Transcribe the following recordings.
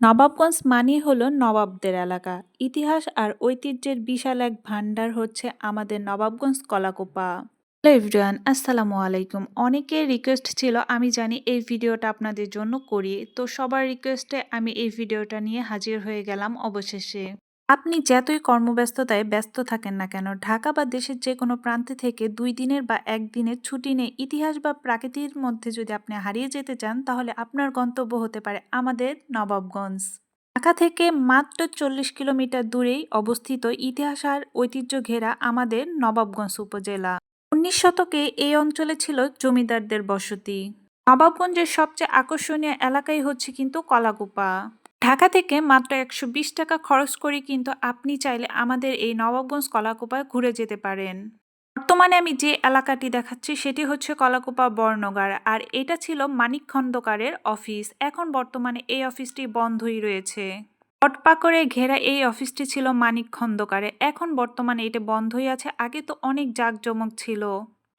নবাবগঞ্জ মানেই হলো নবাবদের এলাকা। ইতিহাস আর ঐতিহ্যের বিশাল এক ভান্ডার হচ্ছে আমাদের নবাবগঞ্জ কলাকুপা। হ্যালো এভরিওয়ান, আসসালামু আলাইকুম। অনেকের রিকোয়েস্ট ছিল, আমি জানি এই ভিডিওটা আপনাদের জন্য করি, তো সবার রিকোয়েস্টে আমি এই ভিডিওটা নিয়ে হাজির হয়ে গেলাম অবশেষে। আপনি যতই কর্মব্যস্ততায় ব্যস্ত থাকেন না কেন, ঢাকা বা দেশের যে কোনো প্রান্তে থেকে 2 দিনের বা একদিনের ছুটি নিয়ে ইতিহাস বা প্রাকৃতির মধ্যে যদি আপনি হারিয়ে যেতে চান, তাহলে আপনার গন্তব্য হতে পারে আমাদের নবাবগঞ্জ। ঢাকা থেকে মাত্র 40 কিলোমিটার দূরেই অবস্থিত ইতিহাস আর ঐতিহ্য ঘেরা আমাদের নবাবগঞ্জ উপজেলা। 19 শতকে এই অঞ্চলে ছিল জমিদারদের বসতি। নবাবগঞ্জের সবচেয়ে আকর্ষণীয় এলাকাই হচ্ছে কিন্তু কলাকুপা। ঢাকা থেকে মাত্র 120 টাকা খরচ করে কিন্তু আপনি চাইলে আমাদের এই নবাবগঞ্জ কলাকুপায় ঘুরে যেতে পারেন। বর্তমানে আমি যে এলাকাটি দেখাচ্ছি সেটি হচ্ছে কলাকুপা বর্ণগার, আর এটা ছিল মানিক খন্দকারের অফিস। এখন বর্তমানে এই অফিসটি বন্ধই রয়েছে। পটপাকড়ে ঘেরা এই অফিসটি ছিল মানিক খন্দকারে, এখন বর্তমানে এটা বন্ধই আছে। আগে তো অনেক জাঁকজমক ছিল।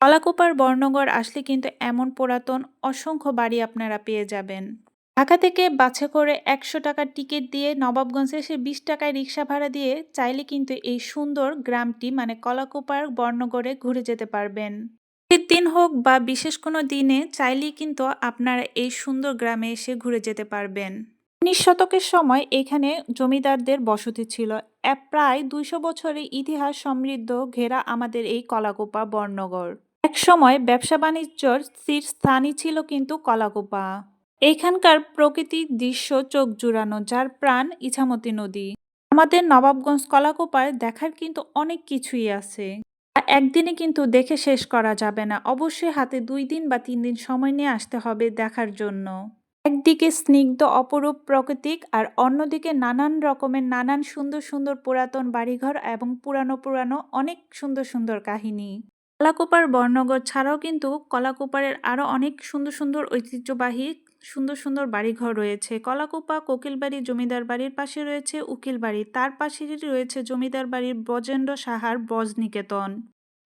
কলাকুপার বর্ণগর আসলে কিন্তু এমন পুরাতন অসংখ্য বাড়ি আপনারা পেয়ে যাবেন। ঢাকা থেকে বাসে করে 100 টাকার টিকিট দিয়ে নবাবগঞ্জে এসে 20 টাকায় রিক্সা ভাড়া দিয়ে চাইলে কিন্তু এই সুন্দর গ্রামটি মানে কলাকুপার বর্ণগড়ে ঘুরে যেতে পারবেন। ছুটির দিন হোক বা বিশেষ কোনো দিনে চাইলেই কিন্তু আপনারা এই সুন্দর গ্রামে এসে ঘুরে যেতে পারবেন। 19 শতকের সময় এখানে জমিদারদের বসতি ছিল। প্রায় 200 বছরের ইতিহাস সমৃদ্ধ ঘেরা আমাদের এই কলাকুপা বর্ণগড়। এক সময় ব্যবসা বাণিজ্যর শীর্ষস্থানই ছিল কিন্তু কলাকুপা। এইখানকার প্রকৃতির দৃশ্য চোখ জুড়ানো, যার প্রাণ ইছামতি নদী। আমাদের নবাবগঞ্জ কলাকুপায় দেখার কিন্তু অনেক কিছুই আছে। একদিনে কিন্তু দেখে শেষ করা যাবে না, অবশ্যই হাতে 2 দিন বা 3 দিন সময় নিয়ে আসতে হবে দেখার জন্য। একদিকে স্নিগ্ধ অপরূপ প্রাকৃতিক, আর অন্যদিকে নানান রকমের নানান সুন্দর সুন্দর পুরাতন বাড়িঘর এবং পুরানো পুরানো অনেক সুন্দর সুন্দর কাহিনী। কলাকুপার বর্ণগর ছাড়াও কিন্তু কলাকুপারের আরো অনেক সুন্দর সুন্দর ঐতিহ্যবাহী সুন্দর সুন্দর বাড়িঘর রয়েছে। কলাকুপা কোকিলবাড়ি জমিদার বাড়ির পাশে রয়েছে উকিল বাড়ি, তার পাশেই রয়েছে জমিদার বাড়ির ব্রজেন্দ্র সাহার ব্রজনিকেতন,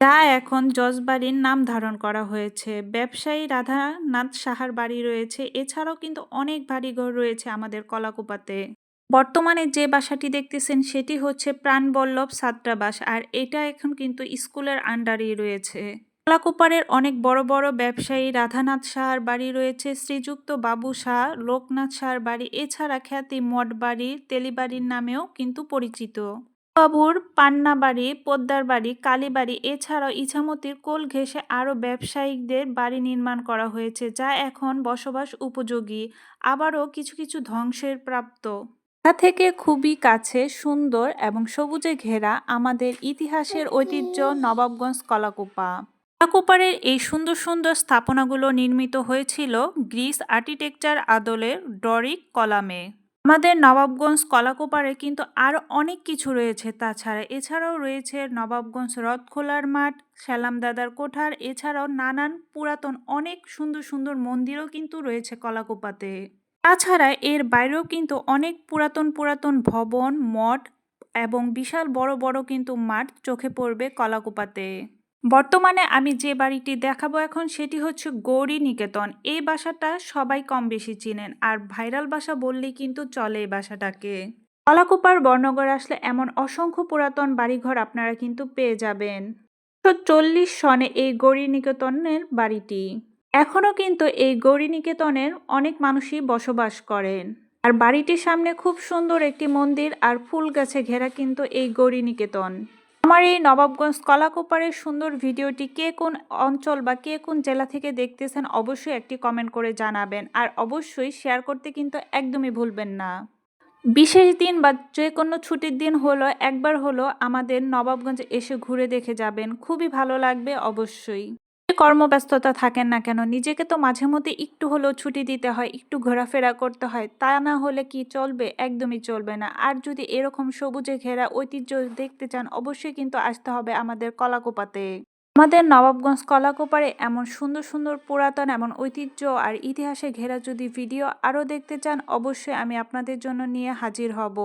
যা এখন জজবাড়ির নাম ধারণ করা হয়েছে। ব্যবসায়ী রাধানাথ সাহার বাড়ি রয়েছে। এছাড়াও কিন্তু অনেক বাড়িঘর রয়েছে আমাদের কলাকুপাতে। বর্তমানে যে বাসাটি দেখতেছেন সেটি হচ্ছে প্রাণবল্লভ ছাত্রাবাস, আর এটা এখন কিন্তু স্কুলের আন্ডারেই রয়েছে। কলাকুপারের অনেক বড় বড় ব্যবসায়ী রাধানাথ সাহার বাড়ি রয়েছে, শ্রীযুক্ত বাবু শাহ, লোকনাথ সাহার বাড়ি, এছাড়া খ্যাতি মঠ বাড়ি, তেলিবাড়ির নামেও কিন্তু পরিচিত। বাবুর পান্না বাড়ি, পোদ্দার বাড়ি, কালীবাড়ি, এছাড়াও ইছামতির কোল ঘেঁষে আরও ব্যবসায়িকদের বাড়ি নির্মাণ করা হয়েছে, যা এখন বসবাস উপযোগী, আবারও কিছু কিছু ধ্বংসের প্রাপ্ত। ঢাকা থেকে খুবই কাছে, সুন্দর এবং সবুজে ঘেরা আমাদের ইতিহাসের ঐতিহ্য নবাবগঞ্জ কলাকুপা। কলাকুপারের এই সুন্দর সুন্দর স্থাপনাগুলো নির্মিত হয়েছিল গ্রিস আর্কিটেকচার আদলের ডরিক কলামে। আমাদের নবাবগঞ্জ কলাকুপারে কিন্তু আরও অনেক কিছু রয়েছে। এছাড়াও রয়েছে নবাবগঞ্জ রথখোলার মাঠ, সেলাম দাদার কোঠার, এছাড়াও নানান পুরাতন অনেক সুন্দর সুন্দর মন্দিরও কিন্তু রয়েছে কলাকুপাতে। তাছাড়া এর বাইরেও কিন্তু অনেক পুরাতন পুরাতন ভবন, মঠ এবং বিশাল বড় বড় কিন্তু মাঠ চোখে পড়বে কলাকুপাতে। বর্তমানে আমি যে বাড়িটি দেখাবো এখন সেটি হচ্ছে গৌরী নিকেতন। এই বাসাটা সবাই কম বেশি চিনেন, আর ভাইরাল বাসা বললেই কিন্তু চলে এই বাসাটাকে। কলাকুপার বর্ণগড় আসলে এমন অসংখ্য পুরাতন বাড়িঘর আপনারা কিন্তু পেয়ে যাবেন। 1940 সনে এই গৌরী নিকেতনের বাড়িটি। এখনও কিন্তু এই গৌরী নিকেতনের অনেক মানুষই বসবাস করেন। আর বাড়িটির সামনে খুব সুন্দর একটি মন্দির আর ফুল গাছে ঘেরা কিন্তু এই গৌরী নিকেতন। আমার এই নবাবগঞ্জ কলাকুপারের সুন্দর ভিডিওটি কে কোন অঞ্চল বা কে কোন জেলা থেকে দেখতেছেন অবশ্যই একটি কমেন্ট করে জানাবেন, আর অবশ্যই শেয়ার করতে কিন্তু একদমই ভুলবেন না। বিশেষ দিন বা যে কোনো ছুটির দিন হলো একবার হলো আমাদের নবাবগঞ্জে এসে ঘুরে দেখে যাবেন, খুবই ভালো লাগবে অবশ্যই। কর্মব্যস্ততা থাকেন না কেন, নিজেকে তো মাঝে মধ্যে একটু হলেও ছুটি দিতে হয়, একটু ঘোরাফেরা করতে হয়, তা না হলে কি চলবে? একদমই চলবে না। আর যদি এরকম সবুজে ঘেরা ঐতিহ্য দেখতে চান অবশ্যই কিন্তু আসতে হবে আমাদের কলাকুপাতে। আমাদের নবাবগঞ্জ কলাকুপারে এমন সুন্দর সুন্দর পুরাতন এমন ঐতিহ্য আর ইতিহাসে ঘেরা যদি ভিডিও আরও দেখতে চান অবশ্যই আমি আপনাদের জন্য নিয়ে হাজির হব।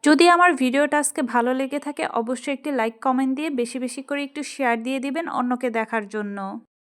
যদি আমার ভিডিওটা আজকে ভালো লেগে থাকে অবশ্যই একটি লাইক কমেন্ট দিয়ে বেশি বেশি করে একটু শেয়ার দিয়ে দিবেন অন্যকে দেখার জন্য।